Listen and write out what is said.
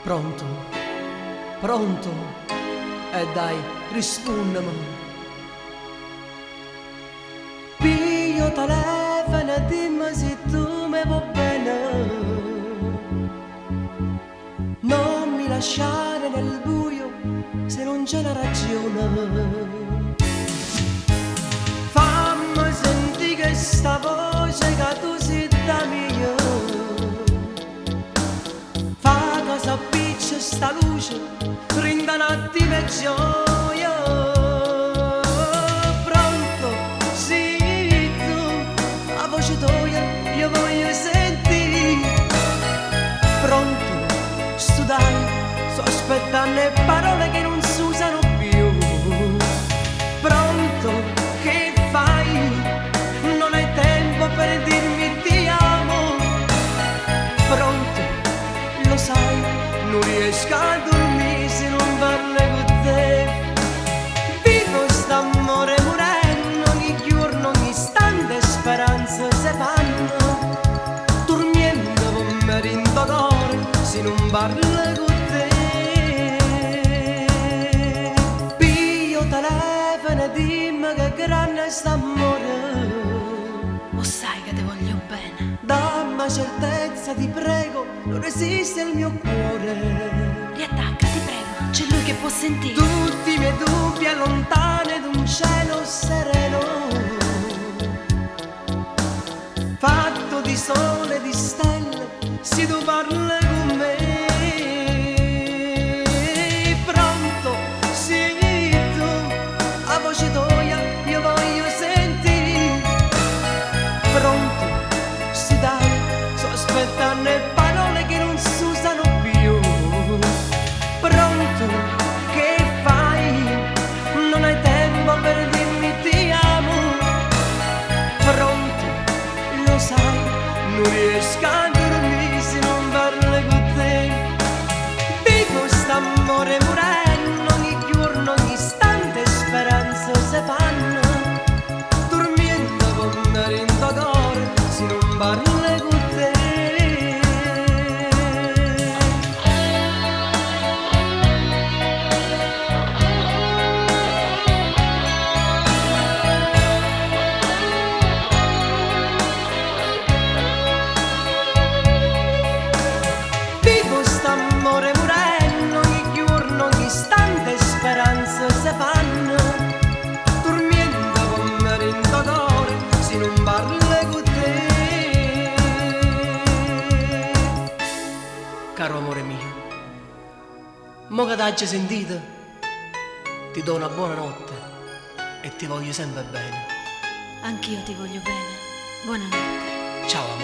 Pronto, pronto, e dai, rispondimi. Pio telefono e dimmi se tu mi vuoi bene. Non mi lasciare nel buio se non c'è una ragione. Fammi sentire questa voce che tu sei da mia. Fa che s'appiccia sta luce, rinda un attimo e gioia. Pronto, sì, tu, la voce tua io voglio sentire. Pronto, studai, sto aspettando le parole che non si usano più. Pronto, che fai? Non hai tempo per dirmi ti amo. Pronto, lo sai, non riesco a dormire se non parlo con te. Vivo st'amore morendo ogni giorno, ogni istante speranze se vanno. Dormiendo con me rindo d'oro se non parlo con te. Pio telefono e dimmi che grande è st'amore. Lo sai che ti voglio bene. Dammi certezza, ti prego, non resiste il mio cuore. Riattacca, ti prego, c'è lui che può sentire. Tutti i miei dubbi allontani ad un cielo sereno, fatto di sole e di stelle, se tu parli con me. Pronto, sì, tu, la voce tua io voglio sentire. Pronto, sì dai, sto aspettando le parole che non si usano più. Pronto, che fai? Non hai tempo per dirmi ti amo. Pronto, lo sai, non riesco a dormire se non parlo con te. Vivo st'amore morendo ogni giorno, ogni istante speranze se fanno. Dormiendo con me rindo d'oro se non parlo con te. Vivo st'amore morendo ogni giorno, ogni istante speranze se fanno. Dormiendo con me rindo d'oro se non parlo con te. Caro amore mio, mo che t'hai sentito, ti do una buona notte e ti voglio sempre bene. Anch'io ti voglio bene. Buonanotte. Ciao amore.